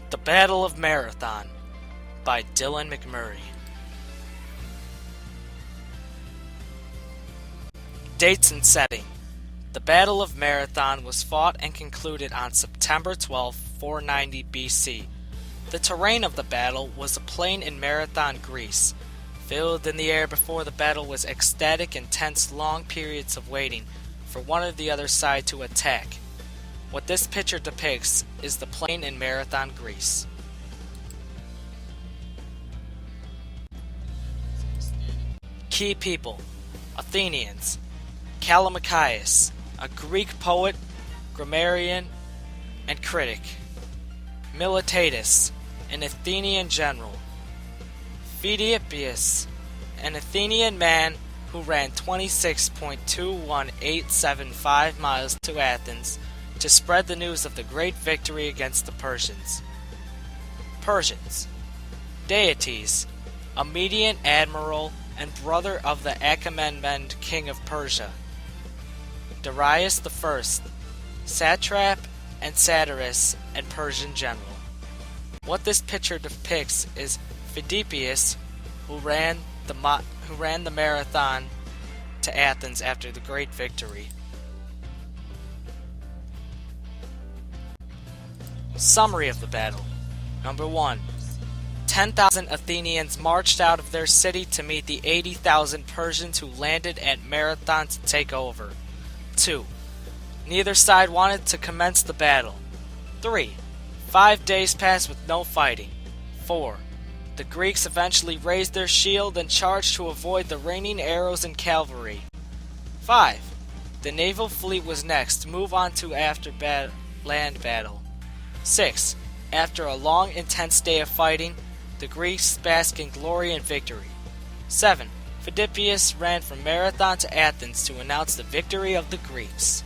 The Battle of Marathon by Dylan McMurray. Dates and setting. The Battle of Marathon was fought and concluded on September 12, 490 BC. The terrain of the battle was a plain in Marathon, Greece. Filled in the air before the battle was ecstatic and tense long periods of waiting for one or the other side to attack. What this picture depicts is the plain in Marathon, Greece. Key people: Athenians, Callimachus, a Greek poet, grammarian, and critic; Miltiades, an Athenian general; Pheidippius, an Athenian man who ran 26.21875 miles to Athens to spread the news of the great victory against the Persians. Persians. Deities, a Median admiral and brother of the Achaemenid king of Persia. Darius I, satrap and satirist and Persian general. What this picture depicts is Pheidippius, who ran the marathon to Athens after the great victory. Summary of the battle. Number 1. 10,000 Athenians marched out of their city to meet the 80,000 Persians who landed at Marathon to take over. 2. Neither side wanted to commence the battle. 3. 5 days passed with no fighting. 4. The Greeks eventually raised their shield and charged to avoid the raining arrows and cavalry. 5. The naval fleet was next to move on to after land battle. 6. After a long, intense day of fighting, the Greeks basked in glory and victory. 7. Pheidippius ran from Marathon to Athens to announce the victory of the Greeks.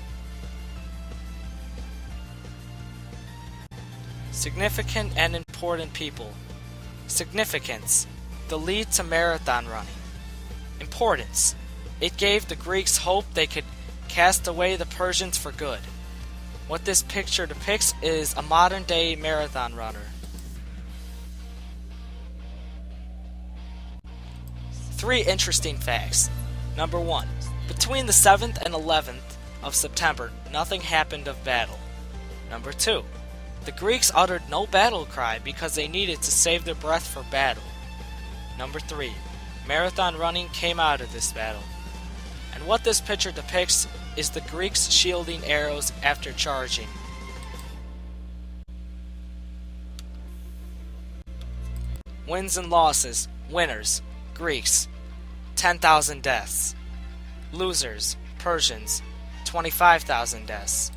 Significant and important people. Significance: the lead to marathon running. Importance: it gave the Greeks hope they could cast away the Persians for good. What this picture depicts is a modern-day marathon runner. 3 interesting facts. Number 1. Between the 7th and 11th of September, nothing happened of battle. Number 2. The Greeks uttered no battle cry because they needed to save their breath for battle. Number 3. Marathon running came out of this battle. And what this picture depicts is the Greeks shielding arrows after charging. Wins and losses. Winners: Greeks, 10,000 deaths. Losers: Persians, 25,000 deaths.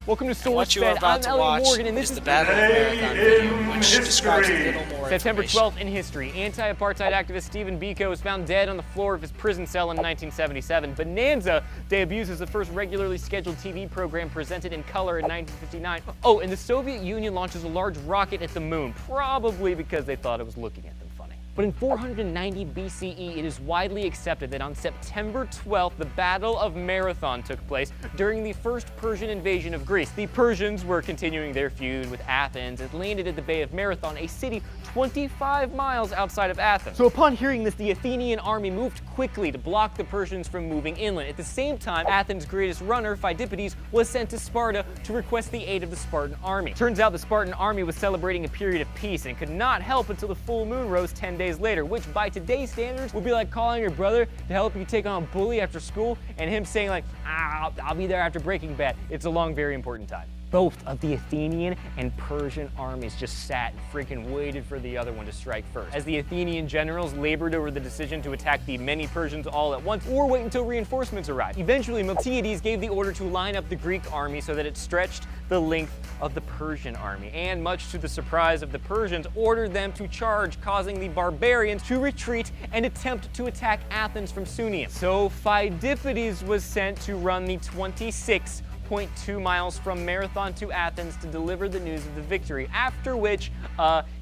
Welcome to Source What you are about to watch is the Battle of Marathon video, which describes a little more September information. 12th in history. Anti-apartheid activist Stephen Biko was found dead on the floor of his prison cell in 1977. Bonanza debuts as the first regularly scheduled TV program presented in color in 1959. Oh, and the Soviet Union launches a large rocket at the moon, probably because they thought it was looking at them funny. But in 490 BCE, it is widely accepted that on September 12th, the Battle of Marathon took place during the first Persian invasion of Greece. The Persians were continuing their feud with Athens and landed at the Bay of Marathon, a city 25 miles outside of Athens. So upon hearing this, the Athenian army moved quickly to block the Persians from moving inland. At the same time, Athens' greatest runner, Pheidippides, was sent to Sparta to request the aid of the Spartan army. Turns out the Spartan army was celebrating a period of peace and could not help until the full moon rose 10 days later, which by today's standards would be like calling your brother to help you take on a bully after school and him saying like, I'll be there after Breaking Bad. It's a long, very important time. Both of the Athenian and Persian armies just sat and freaking waited for the other one to strike first, as the Athenian generals labored over the decision to attack the many Persians all at once or wait until reinforcements arrived. Eventually, Miltiades gave the order to line up the Greek army so that it stretched the length of the Persian army, and much to the surprise of the Persians, ordered them to charge, causing the barbarians to retreat and attempt to attack Athens from Sunium. So Pheidippides was sent to run the 26.2 miles from Marathon to Athens to deliver the news of the victory, after which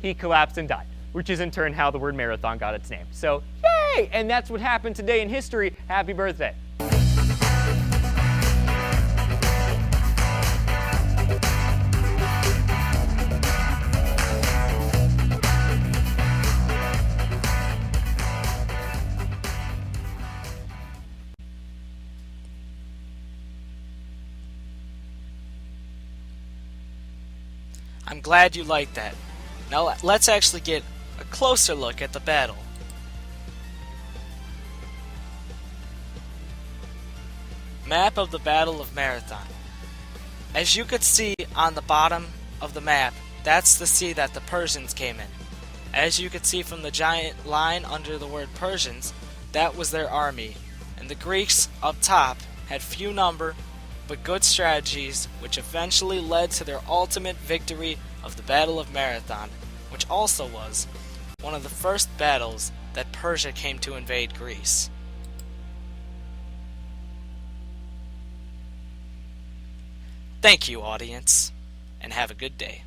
he collapsed and died, which is in turn how the word marathon got its name. So, yay! And that's what happened today in history. Happy birthday. I'm glad you liked that. Now let's actually get a closer look at the battle. Map of the Battle of Marathon. As you could see on the bottom of the map, that's the sea that the Persians came in. As you could see from the giant line under the word Persians, that was their army, and the Greeks up top had few number but good strategies, which eventually led to their ultimate victory of the Battle of Marathon, which also was one of the first battles that Persia came to invade Greece. Thank you, audience, and have a good day.